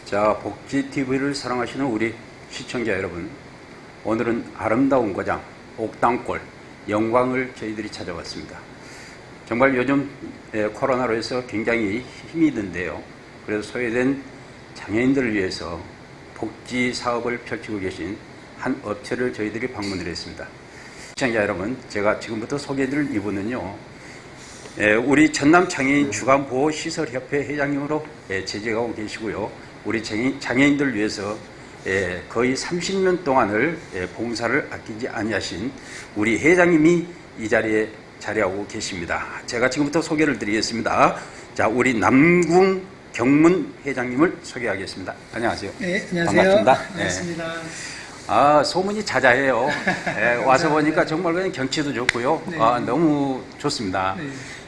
자, 복지TV를 사랑하시는 우리 시청자 여러분, 오늘은 아름다운 고장, 옥당골, 영광을 저희들이 찾아왔습니다. 정말 요즘 코로나로 해서 굉장히 힘이 든데요. 그래서 소외된 장애인들을 위해서 복지 사업을 펼치고 계신 한 업체를 저희들이 방문을 했습니다. 시청자 여러분, 제가 지금부터 소개해드릴 이분은요, 우리 전남장애인 주간보호시설협회 회장님으로 재직하고 계시고요. 우리 장애인들을 위해서 거의 30년 동안을 봉사를 아끼지 아니하신 우리 회장님이 이 자리에 자리하고 계십니다. 제가 지금부터 소개를 드리겠습니다. 자, 우리 남궁 경문 회장님을 소개하겠습니다. 안녕하세요. 네, 안녕하세요. 반갑습니다. 반갑습니다. 아, 소문이 자자해요. 와서 보니까 정말 그냥 경치도 좋고요. 네. 너무 좋습니다.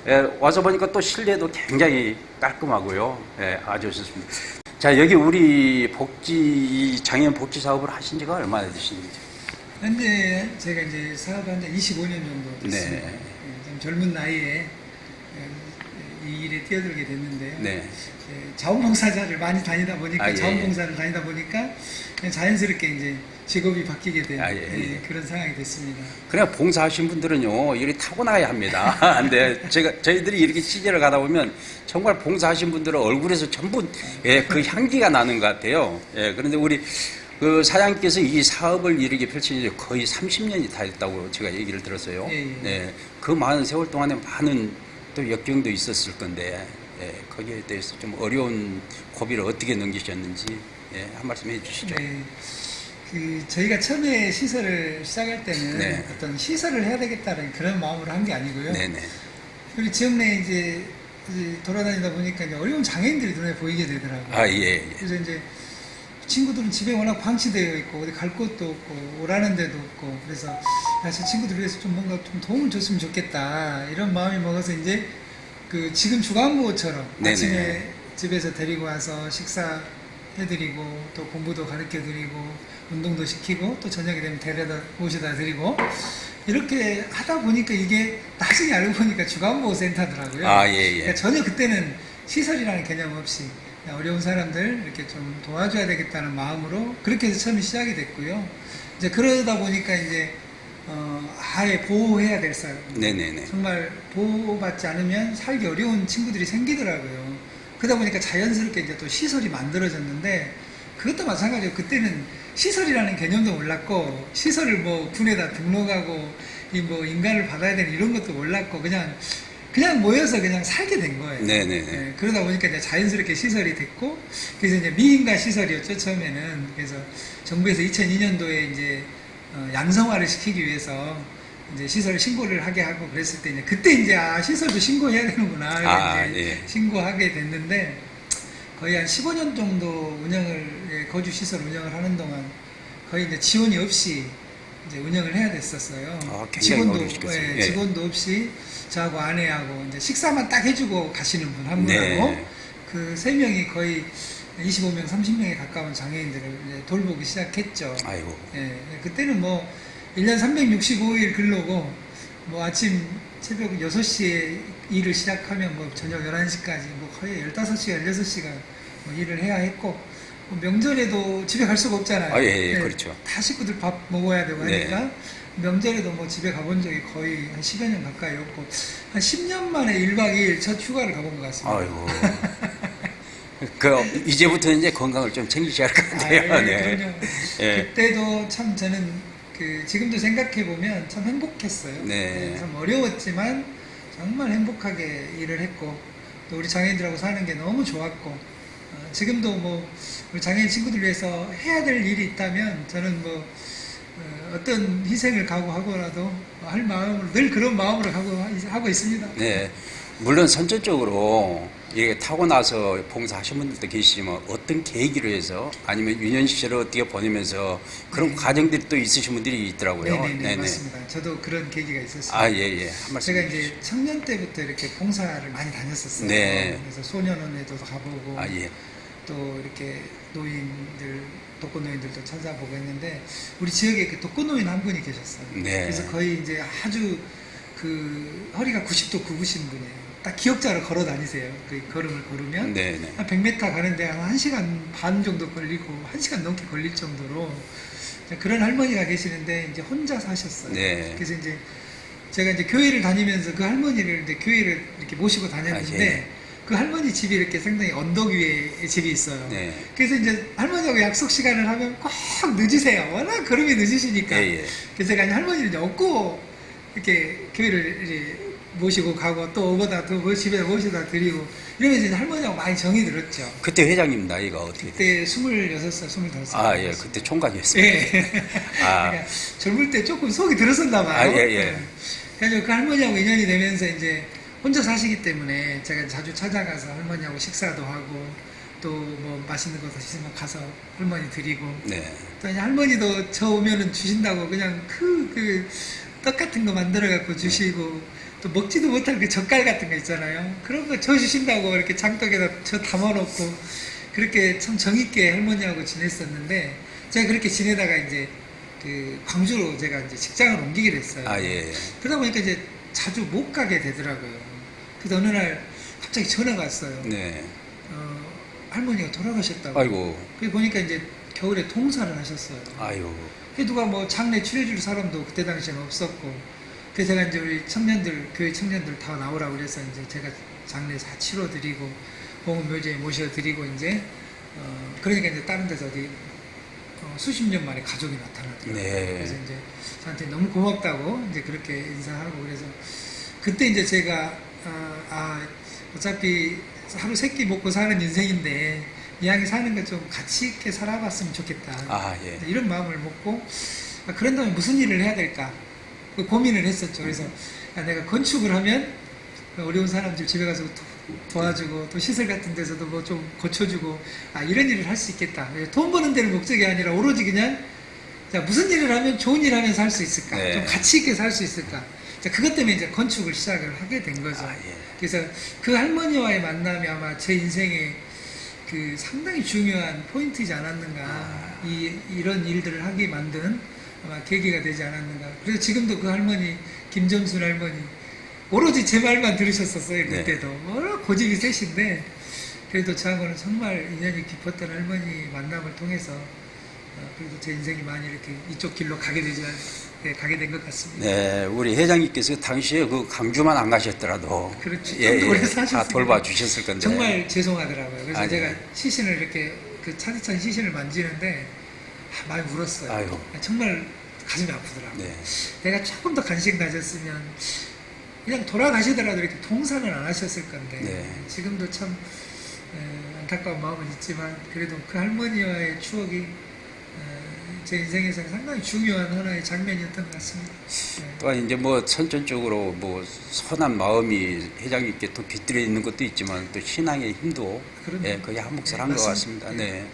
네. 와서 보니까 또 실내도 굉장히 깔끔하고요. 아주 좋습니다. 자, 여기 우리 장애인 복지 사업을 하신 지가 얼마나 되시는지? 현재 제가 이제 사업한 지 25년 정도 됐습니다. 네. 좀 젊은 나이에 이 일에 뛰어들게 됐는데요. 네. 자원봉사자를 많이 다니다 보니까, 예. 자원봉사를 다니다 보니까 그냥 자연스럽게 이제 직업이 바뀌게 된 예. 그런 상황이 됐습니다. 그냥 봉사하신 분들은요, 이렇게 타고나야 합니다. 근데 저희들이 이렇게 취재를 가다 보면 정말 봉사하신 분들은 얼굴에서 전부 그 향기가 나는 것 같아요. 그런데 우리 그 사장님께서 이 사업을 이렇게 펼친 지 거의 30년이 다 됐다고 제가 얘기를 들었어요. 예. 그 많은 세월 동안에 많은 또 역경도 있었을 건데, 거기에 대해서 좀 어려운 고비를 어떻게 넘기셨는지 한 말씀 해주시죠. 네. 저희가 처음에 시설을 시작할 때는 네. 어떤 시설을 해야 되겠다는 그런 마음으로 한 게 아니고요. 네네. 그리고 지역 내에 이제 돌아다니다 보니까 이제 어려운 장애인들이 눈에 보이게 되더라고요. 예. 그래서 이제 친구들은 집에 워낙 방치되어 있고 어디 갈 곳도 없고 오라는 데도 없고, 그래서 저 친구들 위해서 좀 뭔가 좀 도움을 줬으면 좋겠다 이런 마음이 먹어서 이제 지금 주간보호처럼 네네. 아침에 집에서 데리고 와서 식사해드리고 또 공부도 가르쳐드리고 운동도 시키고 또 저녁에 되면 데려다 모셔다 드리고 이렇게 하다 보니까 이게 나중에 알고 보니까 주간보호센터더라고요. 예. 그러니까 전혀 그때는 시설이라는 개념 없이 그냥 어려운 사람들 이렇게 좀 도와줘야 되겠다는 마음으로 그렇게 해서 처음에 시작이 됐고요. 이제 그러다 보니까 이제 아예 보호해야 될 사람, 네네네. 정말 보호받지 않으면 살기 어려운 친구들이 생기더라고요. 그러다 보니까 자연스럽게 이제 또 시설이 만들어졌는데, 그것도 마찬가지로 그때는 시설이라는 개념도 몰랐고, 시설을 뭐 군에다 등록하고 뭐 인가를 받아야 되는 이런 것도 몰랐고, 그냥 모여서 그냥 살게 된 거예요. 네네네. 그러다 보니까 이제 자연스럽게 시설이 됐고, 그래서 이제 미인가 시설이었죠, 처음에는. 그래서 정부에서 2002년도에 이제 양성화를 시키기 위해서 이제 시설 신고를 하게 하고 그랬을 때, 그때 이제 시설도 신고해야 되는구나. 이제 신고하게 됐는데, 거의 한 15년 정도 거주 시설 운영을 하는 동안 거의 이제 지원이 없이 이제 운영을 해야 됐었어요. 직원도 없이 저하고 아내하고 이제 식사만 딱 해주고 가시는 분 한 분하고 그 3명이 거의 25명, 30명에 가까운 장애인들을 이제 돌보기 시작했죠. 아이고. 그때는 뭐 1년 365일 근로고, 뭐 아침 새벽 6시에 일을 시작하면 뭐 저녁 11시까지 뭐 거의 15시간, 16시간 뭐 일을 해야 했고, 뭐 명절에도 집에 갈 수가 없잖아요. 그렇죠. 다 식구들 밥 먹어야 되고 하니까 명절에도 뭐 집에 가본 적이 거의 한 10여 년 가까이 없고, 한 10년 만에 1박 2일 첫 휴가를 가본 것 같습니다. 아이고. 이제부터 이제 건강을 좀 챙기셔야 할 것 같아요. 그럼요. 그때도 참 저는 지금도 생각해보면 참 행복했어요. 참 어려웠지만 정말 행복하게 일을 했고, 또 우리 장애인들하고 사는 게 너무 좋았고, 지금도 뭐 우리 장애인 친구들 위해서 해야 될 일이 있다면 저는 뭐 어떤 희생을 각오하고라도 할 마음으로, 늘 그런 마음으로 하고 있습니다. 물론 선천적으로 이렇게 타고 나서 봉사하신 분들도 계시지만, 어떤 계기로 해서 아니면 유년 시절을 어떻게 보내면서 그런 과정들이 또 있으신 분들이 있더라고요. 네네. 맞습니다. 저도 그런 계기가 있었어요. 한 말씀 제가 해주시죠. 이제 청년 때부터 이렇게 봉사를 많이 다녔었어요. 그래서 소년원에도 가보고 또 이렇게 노인들, 독거노인들도 찾아보고 했는데, 우리 지역에 독거노인 한 분이 계셨어요. 그래서 거의 이제 아주 허리가 90도 굽으신 분이에요. 딱 기억자로 걸어 다니세요. 그 걸음을 걸으면 네네. 한 100m 가는데 한 1시간 반 정도 걸리고 1시간 넘게 걸릴 정도로 그런 할머니가 계시는데 이제 혼자 사셨어요. 네. 그래서 이제 제가 이제 교회를 다니면서 그 할머니를 이제 교회를 이렇게 모시고 다녔는데 아, 예. 그 할머니 집이 이렇게 상당히 언덕 위에 집이 있어요. 네. 그래서 이제 할머니하고 약속 시간을 하면 꼭 늦으세요. 워낙 걸음이 늦으시니까. 예, 예. 그래서 제가 이제 할머니를 이제 업고 이렇게 교회를 이제 모시고 가고 또 오거다 또 집에 모시다 드리고 이러면서 이제 할머니하고 많이 정이 들었죠. 그때 회장님 나이가 어떻게 돼요? 그때 26살, 25살. 아, 예. 그때 총각이었습니다. 예. 아. 그러니까 젊을 때 조금 속이 들었었나 봐요. 아, 예, 예. 그래서 그 할머니하고 인연이 되면서 이제 혼자 사시기 때문에 제가 자주 찾아가서 할머니하고 식사도 하고 또 뭐 맛있는 거 드시면 가서 할머니 드리고 네. 또 이제 할머니도 저 오면은 주신다고 그냥 그 떡 같은 거 만들어 갖고 주시고 또 먹지도 못할 그 젓갈 같은 거 있잖아요. 그런 거 저 주신다고 이렇게 장독에다 저 담아놓고 그렇게 참 정있게 할머니하고 지냈었는데 제가 그렇게 지내다가 이제 그 광주로 제가 이제 직장을 옮기게 됐어요. 아, 예. 그러다 보니까 이제 자주 못 가게 되더라고요. 그래서 어느 날 갑자기 전화가 왔어요. 네. 할머니가 돌아가셨다고. 아이고. 그래 보니까 이제 겨울에 동사를 하셨어요. 아유. 그 누가 뭐 장례 치러줄 사람도 그때 당시에는 없었고. 그래서 제가 이제 우리 청년들, 교회 청년들 다 나오라고 그래서 이제 제가 장례 다 치러드리고, 봉헌묘지에 모셔드리고 이제, 그러니까 이제 다른 데서 어디, 수십 년 만에 가족이 나타나더라고요. 네. 그래서 이제 저한테 너무 고맙다고 이제 그렇게 인사하고 그래서 그때 이제 제가, 어차피 하루 세 끼 먹고 사는 인생인데, 이왕에 사는 거 좀 가치 있게 살아봤으면 좋겠다. 아, 예. 이런 마음을 먹고, 그런다면 무슨 일을 해야 될까? 그 고민을 했었죠. 그래서 내가 건축을 하면 어려운 사람들 집에 가서 도와주고 또 시설 같은 데서도 뭐 좀 고쳐주고 이런 일을 할 수 있겠다. 돈 버는 데를 목적이 아니라 오로지 그냥 자, 무슨 일을 하면 좋은 일 하면서 살 수 있을까? 네. 좀 가치 있게 살 수 있을까? 자, 그것 때문에 이제 건축을 시작을 하게 된 거죠. 아, 예. 그래서 그 할머니와의 만남이 아마 제 인생에 그 상당히 중요한 포인트이지 않았는가. 이런 일들을 하게 만든 아마 계기가 되지 않았는가. 그래서 지금도 그 할머니, 김점순 할머니, 오로지 제 말만 들으셨었어요. 그때도. 워낙 고집이 세신데, 그래도 저하고는 정말 인연이 깊었던 할머니 만남을 통해서, 그래도 제 인생이 많이 이렇게 이쪽 길로 가게 된 것 같습니다. 네, 우리 회장님께서 당시에 그 강주만 안 가셨더라도 그렇죠. 예, 오래 다 사셨으니까. 돌봐주셨을 건데 정말 죄송하더라고요. 그래서 아니. 제가 시신을 이렇게 그 차디찬 시신을 만지는데 많이 울었어요. 아유. 정말 가슴이 아프더라고요. 네. 내가 조금 더 관심 가졌으면 그냥 돌아가시더라도 이렇게 동산을 안 하셨을 건데 네. 지금도 참 안타까운 마음은 있지만 그래도 그 할머니와의 추억이 제 인생에서는 상당히 중요한 하나의 장면이었던 것 같습니다. 네. 또한 이제 뭐 선천적으로 뭐 선한 마음이 회장님께 또 깃들여 있는 것도 있지만 또 신앙의 힘도 그럼요. 예, 거의 한몫을 네, 한 것 맞습니다. 같습니다. 네. 네.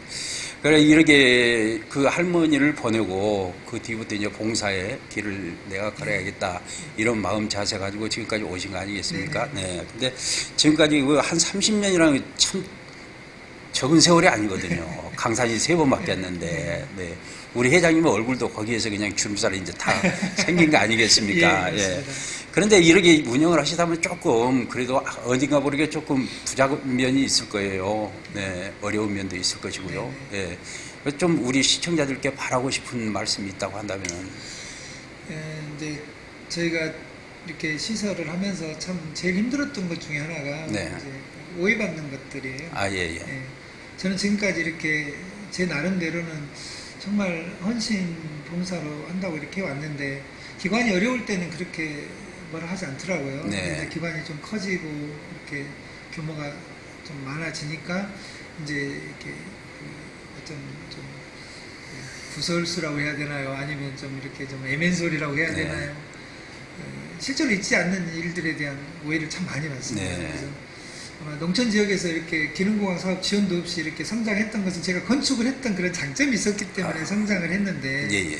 그래 이렇게 그 할머니를 보내고 그 뒤부터 이제 봉사의 길을 내가 걸어야겠다 이런 마음 자세 가지고 지금까지 오신 거 아니겠습니까? 네. 근데 지금까지 그 한 30년이라는 참 적은 세월이 아니거든요. 강산이 3번 바뀌었는데, 네. 우리 회장님의 얼굴도 거기에서 그냥 주름살이 이제 다 생긴 거 아니겠습니까? 예, 맞습니다. 그런데 이렇게 운영을 하시다 보면 조금, 그래도 어딘가 모르게 조금 부작은 면이 있을 거예요. 네. 어려운 면도 있을 것이고요. 예. 좀 우리 시청자들께 바라고 싶은 말씀이 있다고 한다면. 이제 저희가 이렇게 시설을 하면서 참 제일 힘들었던 것 중에 하나가 네. 이제 오해받는 것들이에요. 아, 예, 예. 예. 저는 지금까지 이렇게 제 나름대로는 정말 헌신 봉사로 한다고 이렇게 왔는데 기관이 어려울 때는 그렇게 뭐라 하지 않더라고요. 네. 근데 기관이 좀 커지고 이렇게 규모가 좀 많아지니까 이제 이렇게 어떤 좀 구설수라고 해야 되나요? 아니면 좀 이렇게 좀 애맨소리라고 해야 네. 되나요? 실제로 있지 않는 일들에 대한 오해를 참 많이 받습니다. 네. 그래서 아마 농촌 지역에서 이렇게 기능공학 사업 지원도 없이 이렇게 성장했던 것은 제가 건축을 했던 그런 장점이 있었기 때문에 성장을 했는데 예, 예.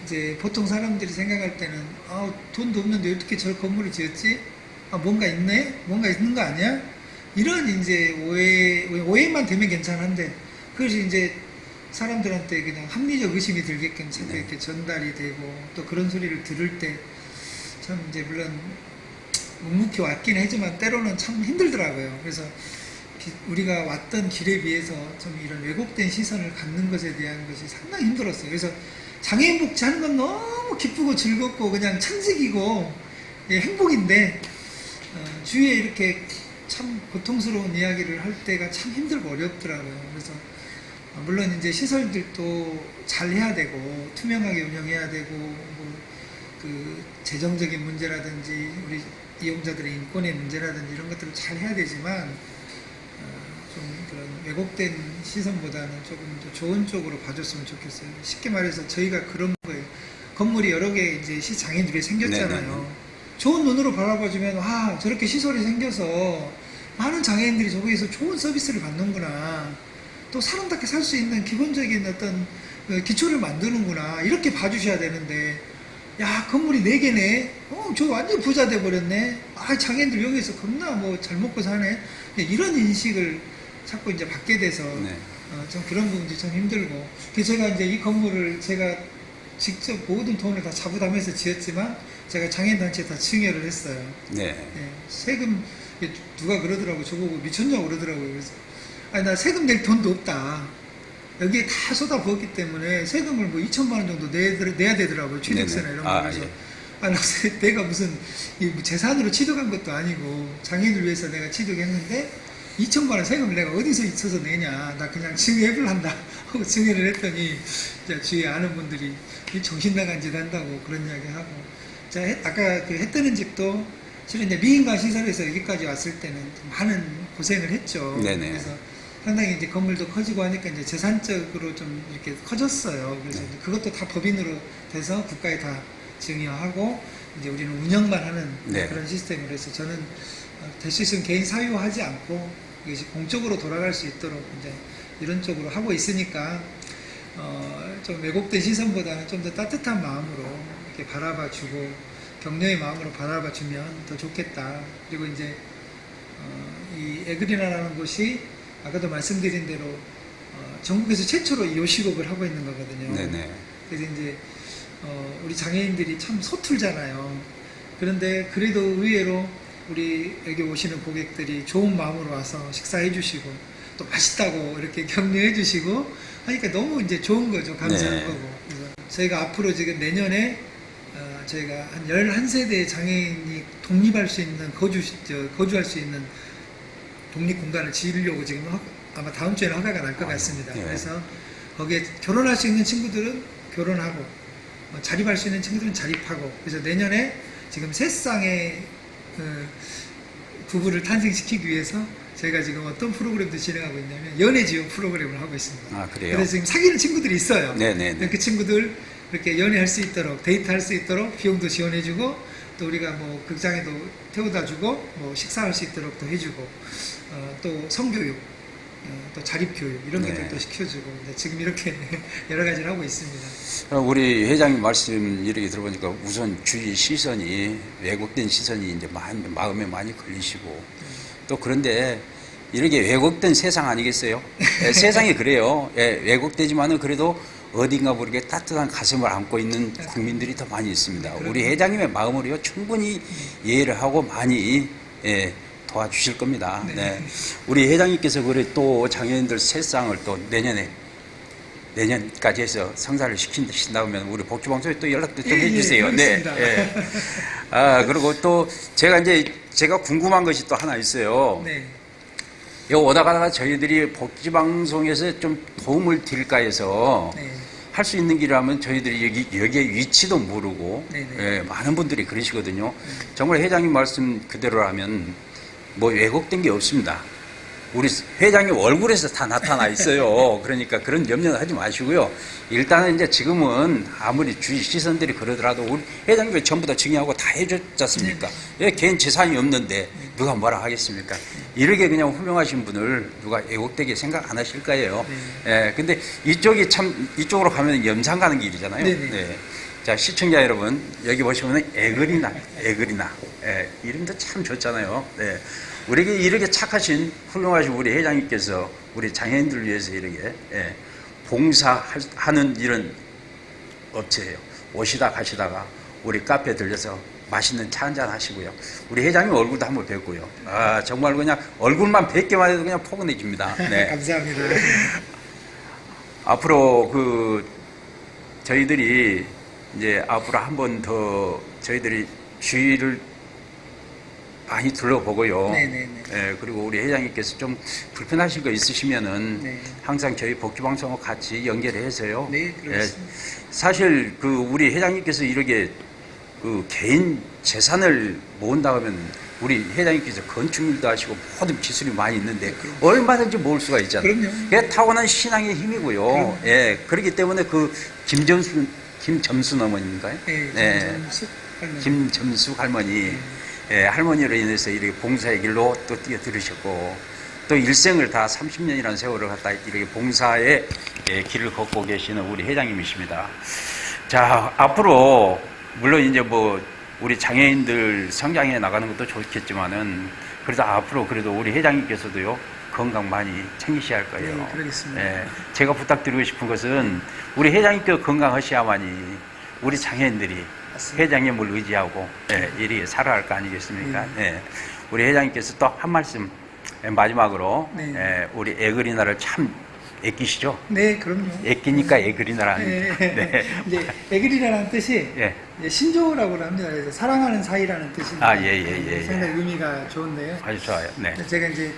이제 보통 사람들이 생각할 때는 돈도 없는데 어떻게 저 건물을 지었지? 뭔가 있네? 뭔가 있는 거 아니야? 이런 이제 오해만 되면 괜찮은데 그것이 이제 사람들한테 그냥 합리적 의심이 들게끔 자꾸 이렇게 전달이 되고 또 그런 소리를 들을 때 참 이제 물론 묵묵히 왔긴 하지만 때로는 참 힘들더라고요. 그래서 우리가 왔던 길에 비해서 좀 이런 왜곡된 시선을 갖는 것에 대한 것이 상당히 힘들었어요. 그래서 장애인 복지하는 건 너무 기쁘고 즐겁고 그냥 천직이고 예, 행복인데 주위에 이렇게 참 고통스러운 이야기를 할 때가 참 힘들고 어렵더라고요. 그래서 물론 이제 시설들도 잘 해야 되고 투명하게 운영해야 되고 그 재정적인 문제라든지 우리 이용자들의 인권의 문제라든지 이런 것들을 잘 해야 되지만 좀 그런 왜곡된 시선보다는 조금 더 좋은 쪽으로 봐줬으면 좋겠어요. 쉽게 말해서 저희가 그런 거예요. 건물이 여러 개 이제 시장애들이 생겼잖아요. 네네. 좋은 눈으로 바라봐주면 와 저렇게 시설이 생겨서 많은 장애인들이 저기에서 좋은 서비스를 받는구나. 또 사람답게 살 수 있는 기본적인 어떤 기초를 만드는구나. 이렇게 봐주셔야 되는데 야 건물이 4개네. 저 완전 부자 돼버렸네. 아 장애인들 여기서 겁나 뭐 잘 먹고 사네. 이런 인식을 자꾸 이제 받게 돼서 네. 좀 그런 부분도 좀 힘들고. 그래서 제가 이제 이 건물을 제가 직접 모든 돈을 다 자부담해서 지었지만 제가 장애인단체에 다 증여를 했어요. 네. 네, 세금 누가 그러더라고 저보고 미쳤냐고 그러더라고요. 그래서 아니 나 세금 낼 돈도 없다. 여기에 다 쏟아 부었기 때문에 세금을 뭐 2천만 원 정도 내야 되더라고요. 취득세나 이런 거. 그래서 예. 아니 내가 무슨 재산으로 취득한 것도 아니고 장애인을 위해서 내가 취득했는데 2천만 원 세금을 내가 어디서 있어서 내냐. 나 그냥 증여를 한다 하고 증여를 했더니 이제 주위에 아는 분들이 정신 나간 짓 한다고 그런 이야기 하고. 자, 아까 그 해 뜨는 집도 실은 이제 미인가 시설에서 여기까지 왔을 때는 많은 고생을 했죠. 네네. 그래서 상당히 이제 건물도 커지고 하니까 이제 재산적으로 좀 이렇게 커졌어요. 그래서 네. 그것도 다 법인으로 돼서 국가에 다 증여하고 이제 우리는 운영만 하는 네. 그런 시스템으로 해서 저는 될 수 있으면 개인 사유화하지 않고 이것이 공적으로 돌아갈 수 있도록 이제 이런 쪽으로 하고 있으니까 좀 왜곡된 시선보다는 좀 더 따뜻한 마음으로 이렇게 바라봐주고 격려의 마음으로 바라봐주면 더 좋겠다. 그리고 이제 이 에그리나라는 곳이 아까도 말씀드린 대로 전국에서 최초로 이 요식업을 하고 있는 거거든요. 네네. 그래서 이제 우리 장애인들이 참 서툴잖아요. 그런데 그래도 의외로 우리 여기 오시는 고객들이 좋은 마음으로 와서 식사해 주시고 또 맛있다고 이렇게 격려해 주시고 하니까 너무 이제 좋은 거죠. 감사한 네. 거고. 그래서 저희가 앞으로 지금 내년에 저희가 한 11세대의 장애인이 독립할 수 있는 거주할 수 있는 독립 공간을 지으려고 지금 아마 다음 주에는 허가가 날 것 같습니다. 네. 그래서 거기에 결혼할 수 있는 친구들은 결혼하고 자립할 수 있는 친구들은 자립하고 그래서 내년에 지금 3쌍의 부부를 탄생시키기 위해서 저희가 지금 어떤 프로그램도 진행하고 있냐면 연애 지원 프로그램을 하고 있습니다. 아, 그래요? 그래서 지금 사귀는 친구들이 있어요. 네네네. 그 친구들 이렇게 연애할 수 있도록 데이트할 수 있도록 비용도 지원해주고 또 우리가 뭐 극장에도 태워다주고 뭐 식사할 수 있도록 또 해주고 또 성교육 또 자립교육 이런 네. 것들도 시켜주고 지금 이렇게 여러 가지를 하고 있습니다. 우리 회장님 말씀 이렇게 들어보니까 우선 주위 시선이 왜곡된 시선이 이제 마음에 많이 걸리시고 또 그런데 이렇게 왜곡된 세상 아니겠어요? 예, 세상이 그래요. 예, 왜곡되지만은 그래도 어딘가 모르게 따뜻한 가슴을 안고 있는 국민들이 더 많이 있습니다. 우리 회장님의 마음으로요 충분히 이해를 하고 많이 도와주실 겁니다. 네. 우리 회장님께서 그래 또 장애인들 세상을 또 내년까지 해서 성사를 시킨다면 우리 복지방송에 또 연락도 좀 해주세요. 네. 예. 그리고 또 제가 궁금한 것이 또 하나 있어요. 네. 여기 오다가 저희들이 복지방송에서 좀 도움을 드릴까 해서 네. 할 수 있는 길이라면 저희들이 여기에 위치도 모르고 네네. 많은 분들이 그러시거든요. 정말 회장님 말씀 그대로라면 뭐 왜곡된 게 없습니다. 우리 회장님 얼굴에서 다 나타나 있어요. 그러니까 그런 염려는 하지 마시고요. 일단은 이제 지금은 아무리 주위 시선들이 그러더라도 우리 회장님이 전부 다 증여하고 다 해줬지 않습니까? 예, 개인 재산이 없는데 누가 뭐라 하겠습니까? 이렇게 그냥 훌륭하신 분을 누가 왜곡되게 생각 안 하실 거예요. 예, 근데 이쪽으로 가면 염산 가는 길이잖아요. 네네. 네. 자, 시청자 여러분, 여기 보시면은 에그리나. 예, 이름도 참 좋잖아요. 네. 우리에게 이렇게 착하신 훌륭하신 우리 회장님께서 우리 장애인들을 위해서 이렇게 봉사하는 이런 업체예요. 오시다 가시다가 우리 카페 들려서 맛있는 차 한잔 하시고요. 우리 회장님 얼굴도 한번 뵙고요. 아, 정말 그냥 얼굴만 뵙기만 해도 그냥 포근해집니다. 네. 감사합니다. 앞으로 저희들이 이제 앞으로 한 번 더 저희들이 주위를 많이 둘러보고요. 네네네. 예, 그리고 우리 회장님께서 좀 불편하신 거 있으시면은 네. 항상 저희 복지방송과 같이 연결해서요. 네, 그렇습니다. 사실 우리 회장님께서 이렇게 개인 재산을 모은다 하면 우리 회장님께서 건축일도 하시고 모든 기술이 많이 있는데 얼마든지 모을 수가 있잖아요. 그럼요. 그게 타고난 신앙의 힘이고요. 그럼요. 예, 그렇기 때문에 김점순 어머니인가요? 네, 김점숙 할머니, 예, 할머니로 인해서 이렇게 봉사의 길로 또 뛰어들으셨고, 또 일생을 다 30년이라는 세월을 갖다 이렇게 봉사의 길을 걷고 계시는 우리 회장님이십니다. 자, 앞으로, 물론 이제 우리 장애인들 성장해 나가는 것도 좋겠지만은, 그래도 앞으로 그래도 우리 회장님께서도요, 건강 많이 챙기셔야 할 거예요. 네, 그러겠습니다. 예, 제가 부탁드리고 싶은 것은 우리 회장님께서 건강하셔야만이 우리 장애인들이 맞습니다. 회장님을 의지하고 이렇게 살아야 할 거 아니겠습니까? 우리 회장님께서 또 한 말씀 마지막으로 네. 우리 에그리나를 참 애끼시죠? 네, 그럼요. 애끼니까 에그리나라는 네. 이제 에그리라는 뜻이 예. 이제 신조어라고 합니다. 그래서 사랑하는 사이라는 뜻입니다. 아, 예. 상당히 의미가 좋은데요. 아주 좋아요. 네. 제가 이제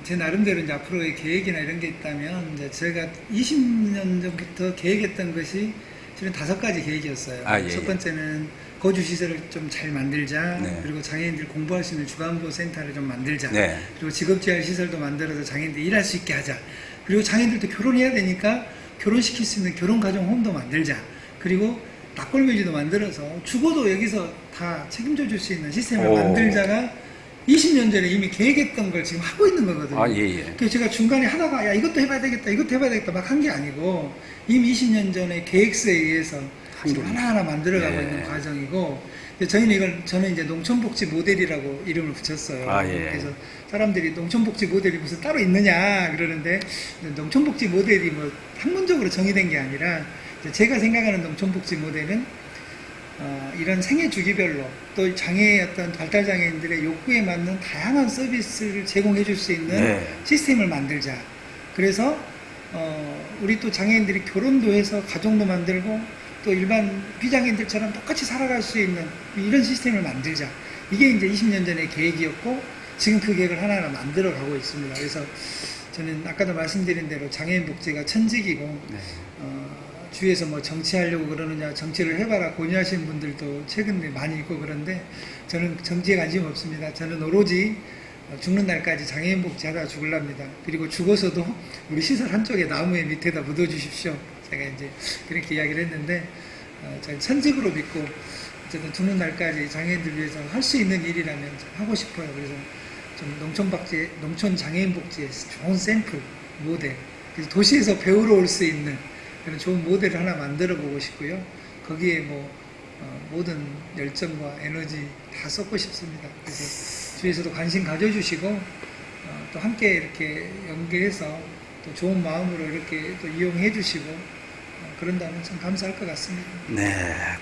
제 나름대로 이제 앞으로의 계획이나 이런 게 있다면 이제 제가 20년 전부터 계획했던 것이 실은 5가지 계획이었어요. 아, 예, 첫 번째는 거주 시설을 좀 잘 만들자. 네. 그리고 장애인들 공부할 수 있는 주간보 센터를 좀 만들자. 네. 그리고 직업재활 시설도 만들어서 장애인들 일할 수 있게 하자. 그리고 장애인들도 결혼해야 되니까 결혼시킬 수 있는 결혼가정홈도 만들자. 그리고 낙골묘지도 만들어서 죽어도 여기서 다 책임져 줄 수 있는 시스템을 만들자가 20년 전에 이미 계획했던 걸 지금 하고 있는 거거든요. 아, 예. 그래서 제가 중간에 하다가 야 이것도 해봐야 되겠다, 이것도 해봐야 되겠다 막 한 게 아니고 이미 20년 전에 계획서에 의해서 지금 하나하나 만들어가고 있는 과정이고, 저는 이제 농촌복지 모델이라고 이름을 붙였어요. 아, 예. 그래서 사람들이 농촌복지 모델이 무슨 따로 있느냐 그러는데, 농촌복지 모델이 뭐 학문적으로 정의된 게 아니라 제가 생각하는 농촌복지 모델은 이런 생애 주기별로 또 장애의 어떤 발달 장애인들의 욕구에 맞는 다양한 서비스를 제공해 줄 수 있는 시스템을 만들자. 그래서 우리 또 장애인들이 결혼도 해서 가정도 만들고 또 일반 비장애인들처럼 똑같이 살아갈 수 있는 이런 시스템을 만들자. 이게 이제 20년 전의 계획이었고 지금 그 계획을 하나하나 만들어 가고 있습니다. 그래서 저는 아까도 말씀드린 대로 장애인 복지가 천직이고 주위에서 뭐 정치하려고 그러느냐, 정치를 해봐라 권유하시는 분들도 최근에 많이 있고 그런데 저는 정치에 관심 없습니다. 저는 오로지 죽는 날까지 장애인 복지하다 죽을랍니다. 그리고 죽어서도 우리 시설 한쪽에 나무에 밑에다 묻어주십시오. 제가 이제 그렇게 이야기를 했는데 저는 천직으로 믿고 어쨌든 죽는 날까지 장애인들 위해서 할 수 있는 일이라면 하고 싶어요. 그래서 좀 농촌 장애인 복지의 좋은 샘플 모델, 그래서 도시에서 배우러 올 수 있는 그런 좋은 모델을 하나 만들어 보고 싶고요. 거기에 모든 열정과 에너지 다 쏟고 싶습니다. 그래서 주위에서도 관심 가져주시고 또 함께 이렇게 연계해서 또 좋은 마음으로 이렇게 또 이용해 주시고 그런다면 참 감사할 것 같습니다. 네.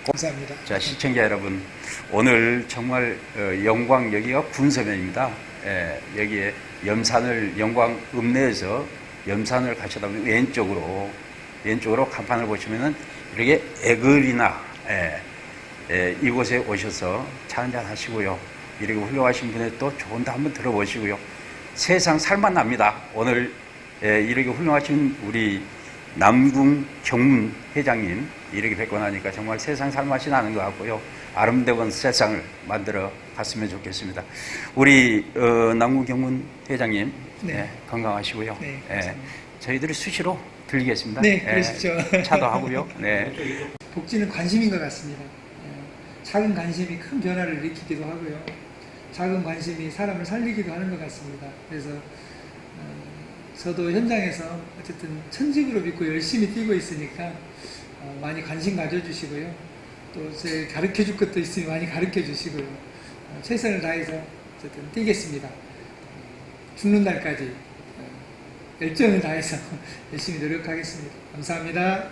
감사합니다. 자, 시청자 여러분, 오늘 정말 영광, 여기가 군서면입니다. 여기에 영광 읍내에서 염산을 가시다 보면 왼쪽으로 간판을 보시면은 이렇게 에그리나 이곳에 오셔서 차 한잔 하시고요. 이렇게 훌륭하신 분의 또 조언도 한번 들어보시고요. 세상 살만 납니다. 오늘 이렇게 훌륭하신 우리 남궁 경문 회장님 이렇게 뵙고 나니까 정말 세상 살맛이 나는 것 같고요. 아름다운 세상을 만들어 갔으면 좋겠습니다. 우리 남궁 경문 회장님 건강하시고요. 네, 저희들이 수시로 들리겠습니다. 네, 그러십시오. 차도 하고요. 네. 복지는 관심인 것 같습니다. 작은 관심이 큰 변화를 일으키기도 하고요. 작은 관심이 사람을 살리기도 하는 것 같습니다. 그래서 저도 현장에서 어쨌든 천직으로 믿고 열심히 뛰고 있으니까 많이 관심 가져주시고요. 또 제 가르쳐줄 것도 있으니 많이 가르쳐주시고요. 최선을 다해서 어쨌든 뛰겠습니다. 죽는 날까지 열정을 다해서 열심히 노력하겠습니다. 감사합니다.